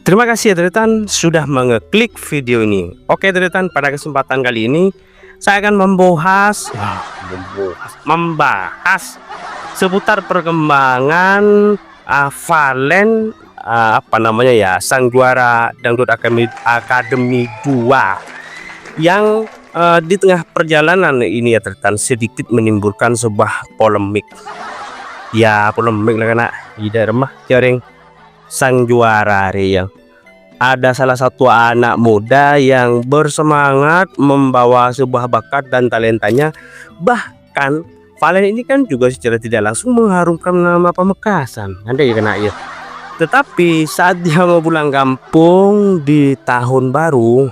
Terima kasih ya Tretan sudah mengeklik video ini. Oke Tretan, pada kesempatan kali ini saya akan membahas seputar perkembangan Valen sang juara Dangdut Akademi 2 yang di tengah perjalanan ini ya Tretan sedikit menimbulkan sebuah polemik. Ya polemik lah kena ida remah jaring sang juara yang ada salah satu anak muda yang bersemangat membawa sebuah bakat dan talentanya. Bahkan Valen ini kan juga secara tidak langsung mengharumkan nama Pamekasan, anda ya kena ya. Tetapi saat dia mau pulang kampung di tahun baru,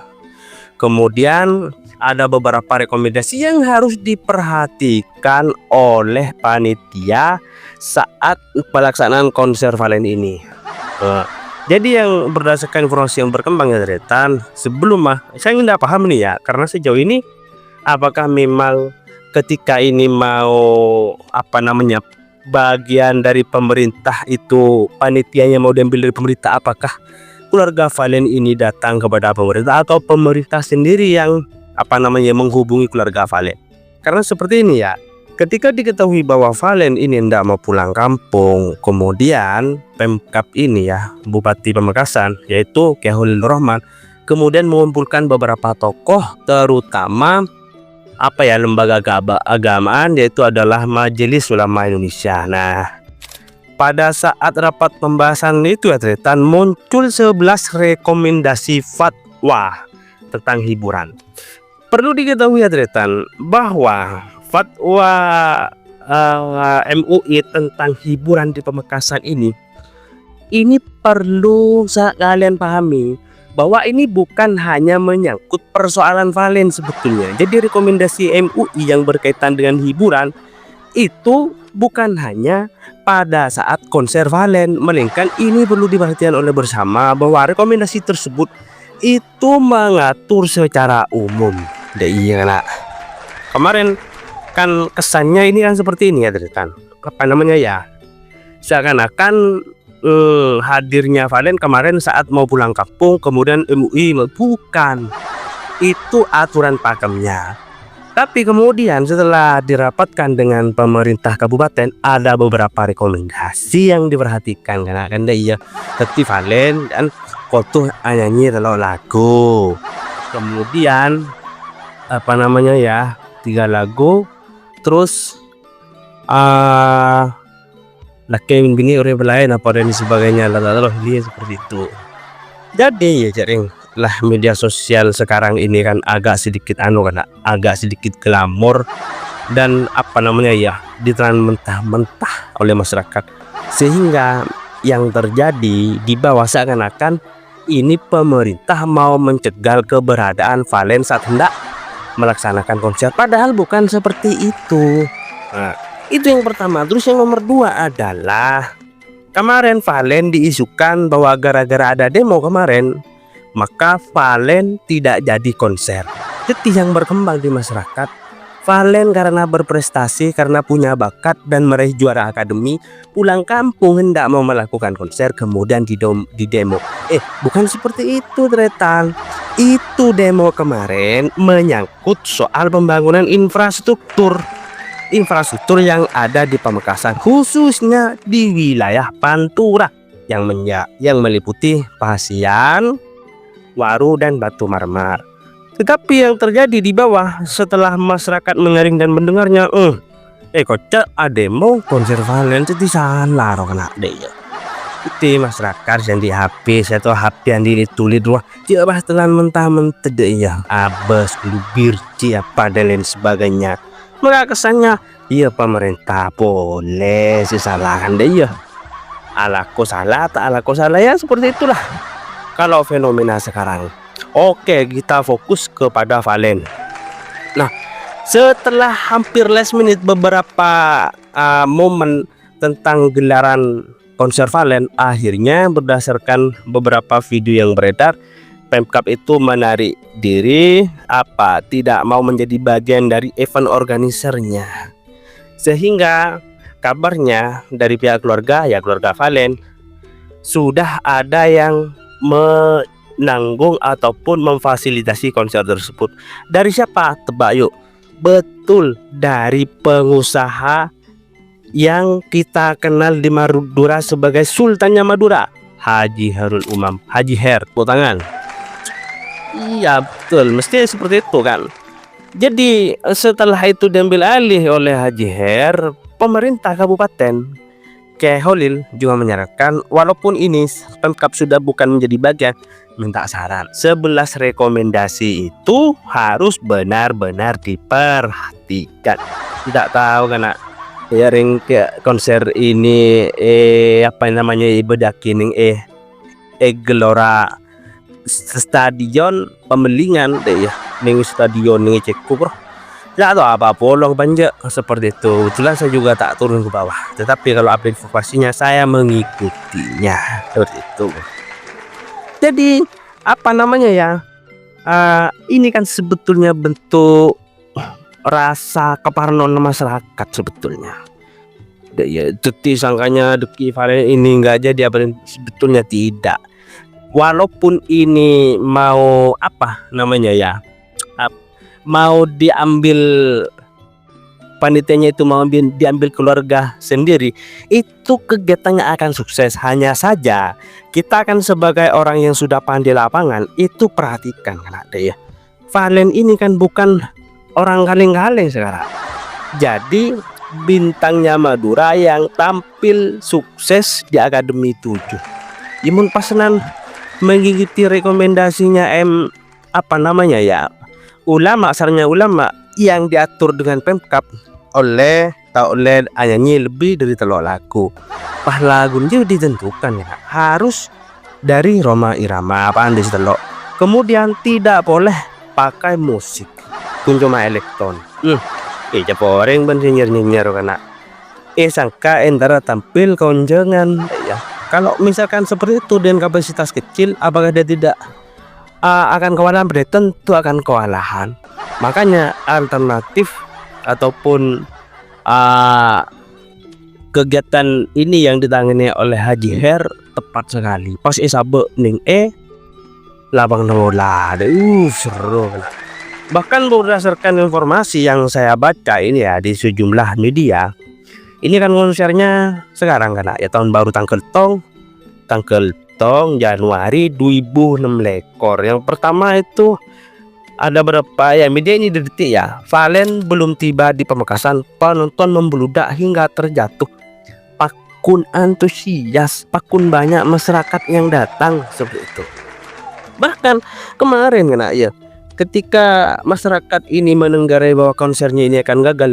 kemudian ada beberapa rekomendasi yang harus diperhatikan oleh panitia saat pelaksanaan konser Valen ini. Jadi yang berdasarkan informasi yang berkembang ya Tretan, sebelum saya tidak paham nih ya, karena sejauh ini apakah memang ketika ini mau bagian dari pemerintah itu panitianya mau diambil dari pemerintah, apakah keluarga Valen ini datang kepada pemerintah atau pemerintah sendiri yang menghubungi keluarga Valen? Karena seperti ini ya, ketika diketahui bahwa Valen ini tidak mau pulang kampung, kemudian Pemkab ini ya, Bupati Pamekasan yaitu Kyai Holil Rohman kemudian mengumpulkan beberapa tokoh, terutama lembaga keagamaan, yaitu adalah Majelis Ulama Indonesia. Nah, pada saat rapat pembahasan itu ya Tretan, muncul 11 rekomendasi fatwa tentang hiburan. Perlu diketahui ya Tretan bahwa fatwa MUI tentang hiburan di Pamekasan ini perlu kalian pahami bahwa ini bukan hanya menyangkut persoalan Valen sebetulnya. Jadi rekomendasi MUI yang berkaitan dengan hiburan itu bukan hanya pada saat konser Valen, melainkan ini perlu diperhatikan oleh bersama bahwa rekomendasi tersebut itu mengatur secara umum. Iya nak. Kemarin kan kesannya ini kan seperti ini ya Tretan, seakan-akan hadirnya Valen kemarin saat mau pulang kampung, kemudian MUI bukan itu aturan pakemnya. Tapi kemudian setelah dirapatkan dengan pemerintah kabupaten, ada beberapa rekomendasi yang diperhatikan karena kan iya seperti Valen dan foto nyanyi lagu, kemudian 3 lagu, terus laki bini orang lain dan sebagainya seperti itu. Jadi ya jaring lah, media sosial sekarang ini kan agak sedikit agak sedikit glamor dan ditelan mentah-mentah oleh masyarakat, sehingga yang terjadi di bawah seakan-akan ini pemerintah mau mencegah keberadaan Valen saat hendak melaksanakan konser, padahal bukan seperti itu. Nah, itu yang pertama. Terus yang nomor 2 adalah kemarin Valen diisukan bahwa gara-gara ada demo kemarin, maka Valen tidak jadi konser. Jadi yang berkembang di masyarakat, Valen karena berprestasi, karena punya bakat dan meraih juara akademi, pulang kampung hendak mau melakukan konser, kemudian di demo. Bukan seperti itu Tretan. Itu demo kemarin menyangkut soal pembangunan infrastruktur yang ada di Pamekasan, khususnya di wilayah Pantura yang meliputi Pasian, Waru dan Batu Marmar. Tetapi yang terjadi di bawah setelah masyarakat menyaring dan mendengarnya, kocak demo konser Valen jadi salah kena deh ya. Itu masyarakat yang di HP atau HP yang ditulis wah coba telan mentah-mentah deh ya, abes birci dan lain sebagainya. Maka kesannya iya pemerintah boleh disalahkan deh ya, alaku salah tak alaku salah ya, seperti itulah kalau fenomena sekarang. Oke, kita fokus kepada Valen. Nah, setelah hampir last minute beberapa momen tentang gelaran konser Valen, akhirnya berdasarkan beberapa video yang beredar, Pemkab itu menarik diri, tidak mau menjadi bagian dari event organisernya. Sehingga kabarnya dari pihak keluarga Valen sudah ada yang menanggung ataupun memfasilitasi konser tersebut. Dari siapa? Tebak yuk. Betul, dari pengusaha yang kita kenal di Madura sebagai Sultannya Madura, Haji Hairul Umam, Haji Hair. Tepuk tangan. Iya betul, mesti seperti itu kan. Jadi setelah itu diambil alih oleh Haji Hair, pemerintah kabupaten Keholil juga menyarankan, walaupun ini Pemkab sudah bukan menjadi bagian, minta saran 11 rekomendasi itu harus benar-benar diperhatikan. Tidak tahu karena ya ring ke konser ini apa namanya bedakining Gelora stadion pembelingan deh ya, ning stadion ning Ceko bro. Tidak tahu apa polong banjir seperti itu. Kebetulan saya juga tak turun ke bawah, tetapi kalau update informasinya saya mengikutinya seperti itu. Jadi apa namanya ya, ini kan sebetulnya bentuk rasa keparnoan masyarakat sebetulnya. Ya teti sangkanya Deki Valen ini enggak jadi, apa sebetulnya tidak. Walaupun ini mau apa namanya ya, mau diambil panitianya itu mau diambil keluarga sendiri, itu kegiatannya akan sukses. Hanya saja kita kan sebagai orang yang sudah pandai lapangan itu perhatikan kan ada ya, Valen ini kan bukan orang kaleng-kaleng sekarang. Jadi bintangnya Madura yang tampil sukses di Akademi 7 imun pasenan mengikuti rekomendasinya apa namanya ya, ulama, sarnya ulama yang diatur dengan Pemkab oleh nyanyi lebih dari telok lagu. Pah lagu itu ditentukan ya, harus dari Roma Irama apaan di telok. Kemudian tidak boleh pakai musik cuma elektron. Japoreng ben nyer karena sangka entara tampil konjengan ya. Kalau misalkan seperti itu dengan kapasitas kecil, apakah dia tidak akan kewalahan? Tentu akan kewalahan. Makanya alternatif ataupun kegiatan ini yang ditangani oleh Haji Hair tepat sekali. Pas sabe ning labang nola, seru. Bahkan berdasarkan informasi yang saya baca ini ya di sejumlah media, ini kan konsernya sekarang kan ya, tahun baru tanggal tong Januari 2006 lekor. Yang pertama itu ada berapa ya media ini detik ya, Valen belum tiba di Pamekasan, penonton membeludak hingga terjatuh. Pakun antusias, pakun banyak masyarakat yang datang seperti itu. Bahkan kemarin kena ya, ketika masyarakat ini menenggarai bahwa konsernya ini akan gagal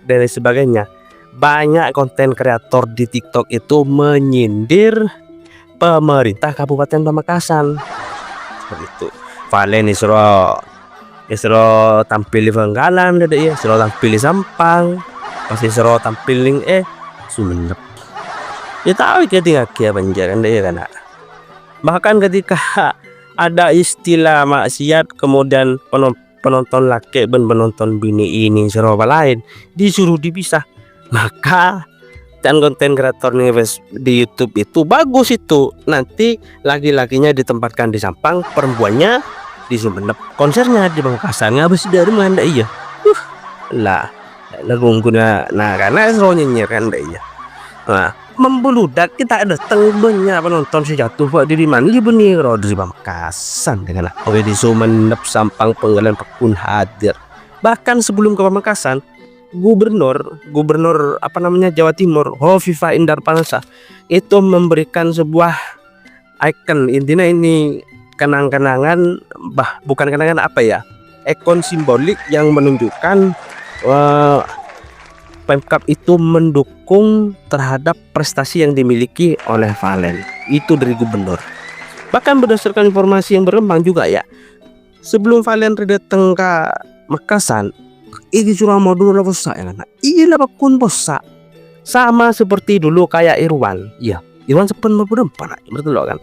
dan sebagainya, banyak konten kreator di TikTok itu menyindir pemerintah Kabupaten Pamekasan seperti itu. Valen isro tampil di Bengkalan, isro tampil di Sampang, pasti isro tampil ning Sumenep. Ya tahu ketika kia banjaran deh kan. Bahkan ketika ada istilah maksiat, kemudian penonton laki dan penonton bini ini seroba lain disuruh dipisah, maka dan konten kreator di YouTube itu bagus itu, nanti laki-lakinya ditempatkan di Sampang, perempuannya di Sumenep, konsernya di Pamekasan. Ngabis dari mana iya lah lagu guna karena seronya nyer iya. Nah, membeludak kita ada banyak penonton sejatuh pak di mana dia benih di Pamekasan dengan oke di Sumenep, Sampang, Penggalan, Pakun hadir. Bahkan sebelum ke Pamekasan, gubernur apa namanya Jawa Timur, Hovifah Indar Parawansa, itu memberikan sebuah icon, intinya ini kenang-kenangan, bukan kenangan apa ya, ikon simbolik yang menunjukkan Pemkab itu mendukung terhadap prestasi yang dimiliki oleh Valen itu dari gubernur. Bahkan berdasarkan informasi yang berkembang juga ya, sebelum Valen datang ke Makassar, ini curang modul bosa ya kan? Iya pun bosa, sama seperti dulu kayak Irwan. Iya, Irwan sepen berempat, betul kan?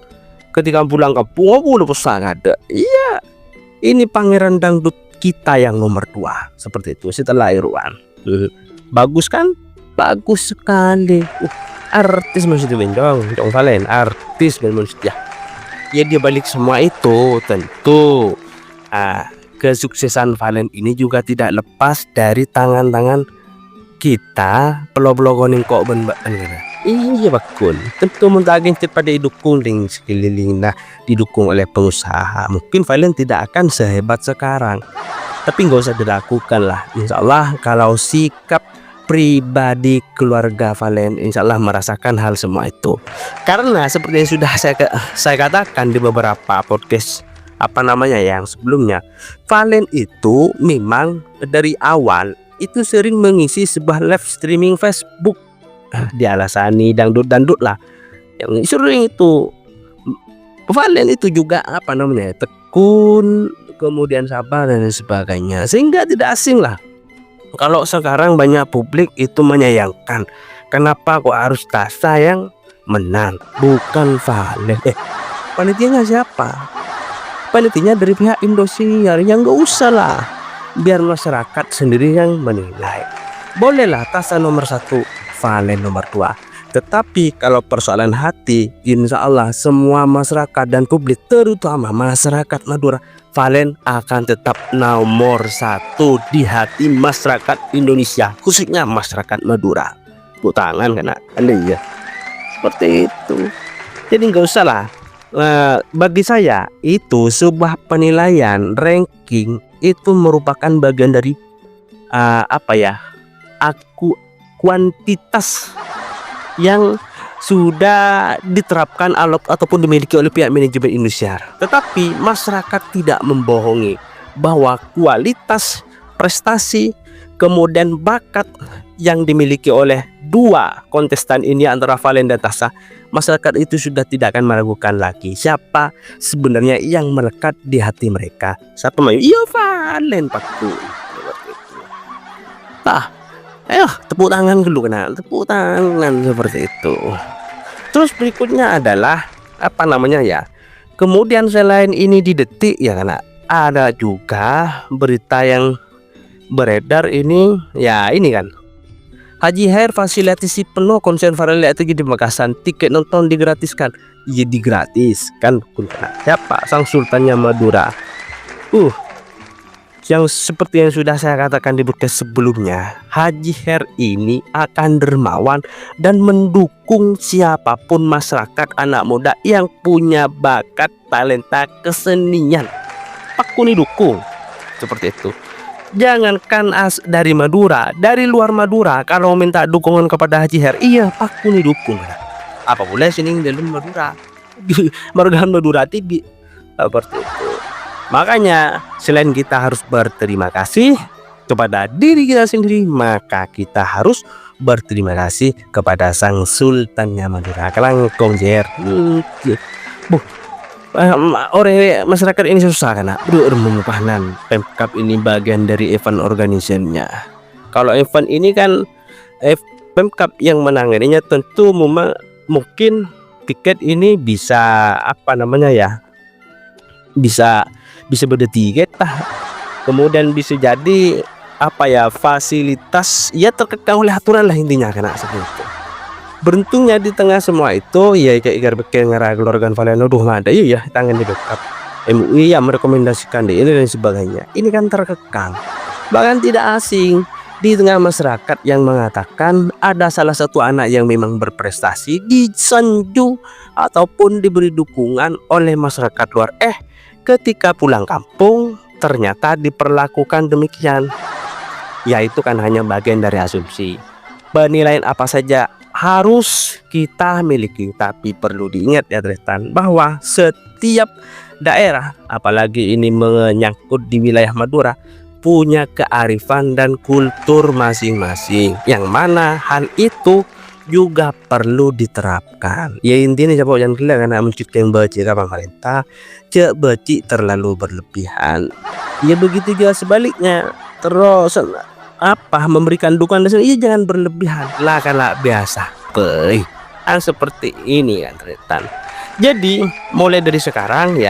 Ketika pulang kampung, udah bosa nggak ada. Iya, ini pangeran dangdut kita yang nomor 2 seperti itu setelah Irwan. Bagus kan? Bagus sekali. Artis maksudnya Jong Valen, artis dan maksudnya. Ya dia balik semua itu tentu kesuksesan Valen ini juga tidak lepas dari tangan-tangan kita pelog-logoning kok ben iya bakun tentu mentagin pada didukung dengan sekeliling didukung oleh pengusaha. Mungkin Valen tidak akan sehebat sekarang, tapi nggak usah dilakukan lah. Insya Allah kalau sikap pribadi keluarga Valen insya Allah merasakan hal semua itu, karena seperti yang sudah saya katakan di beberapa podcast yang sebelumnya, Valen itu memang dari awal itu sering mengisi sebuah live streaming Facebook. Dialasani dangdut lah yang sering itu. Valen itu juga tekun, kemudian sabar dan sebagainya, sehingga tidak asing lah kalau sekarang banyak publik itu menyayangkan kenapa kok harus Tasa yang menang bukan Valen. Panitianya siapa? Panitianya dari pihak Indosiar. Yang nggak usah lah, biar masyarakat sendiri yang menilai. Bolehlah Tasa nomor 1, Valen nomor 2. Tetapi kalau persoalan hati, insya Allah semua masyarakat dan publik, terutama masyarakat Madura, Valen akan tetap nomor 1 di hati masyarakat Indonesia, khususnya masyarakat Madura. Tepuk tangan karena ya seperti itu. Jadi nggak usah lah. Bagi saya itu sebuah penilaian ranking itu merupakan bagian dari kuantitas yang sudah diterapkan ataupun dimiliki oleh pihak manajemen Indosiar. Tetapi masyarakat tidak membohongi bahwa kualitas prestasi kemudian bakat yang dimiliki oleh dua kontestan ini antara Valen dan Tasa, masyarakat itu sudah tidak akan meragukan lagi siapa sebenarnya yang melekat di hati mereka. Siapa mayu? Iya Valen Pakku. Ayo tepuk tangan dulu tepuk tangan seperti itu. Terus berikutnya adalah kemudian selain ini di Detik ya karena ada juga berita yang beredar ini kan Haji Hair fasilitasi penuh konser Valen di Makassar, tiket nonton digratiskan. Iya digratiskan siapa? Sang Sultannya Madura. Yang seperti yang sudah saya katakan di podcast sebelumnya, Haji Hair ini akan dermawan dan mendukung siapapun masyarakat anak muda yang punya bakat talenta kesenian. Pakku nih dukung seperti itu. Jangankan dari Madura, dari luar Madura kalau minta dukungan kepada Haji Hair, iya pakku nih dukung. Apa boleh sini dalam Madura, Margahan Madura TV seperti itu. Makanya selain kita harus berterima kasih kepada diri kita sendiri, maka kita harus berterima kasih kepada Sang Sultannya Madura. Kelangkong jer. Masyarakat ini susah karena memupahan Pemkap ini bagian dari event organizernya. Kalau event ini kan Pemkap yang menanganinya, tentu mungkin tiket ini bisa bisa beda tiket lah. Kemudian bisa jadi fasilitas terkekang oleh aturan lah intinya karena seperti itu. Beruntungnya di tengah semua itu kayak igar bekal ngeragukan Valen ada tangan di backup MUI yang merekomendasikan ini dan sebagainya. Ini kan terkekang, bahkan tidak asing di tengah masyarakat yang mengatakan ada salah satu anak yang memang berprestasi disanjung ataupun diberi dukungan oleh masyarakat luar. Ketika pulang kampung ternyata diperlakukan demikian. Itu kan hanya bagian dari asumsi. Penilaian apa saja harus kita miliki, tapi perlu diingat ya Tretan, bahwa setiap daerah, apalagi ini menyangkut di wilayah Madura, punya kearifan dan kultur masing-masing, yang mana hal itu juga perlu diterapkan. Intinya siapa yang gila karena menciptakan baci pemerintah cek baci terlalu berlebihan. Begitu juga sebaliknya. Terus memberikan dukungan jangan berlebihan lah karena biasa seperti ini kan Tretan. Jadi mulai dari sekarang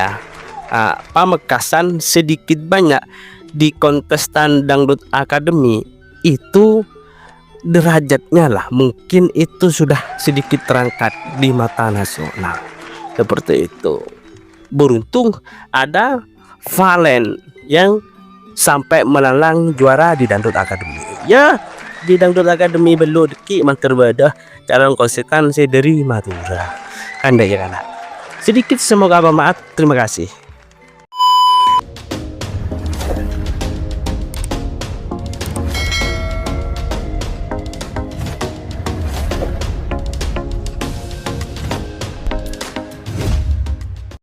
pamekasan sedikit banyak di kontestan Dangdut Academy itu derajatnya lah mungkin itu sudah sedikit terangkat di mata nasional seperti itu. beruntung ada Valen yang sampai melalang juara di Dangdut Academy. Ya, di Dangdut Academy belum ki manter badah calon konsekan saya dari Madura. Anda ya kan? Sedikit semoga bermanfaat. Terima kasih.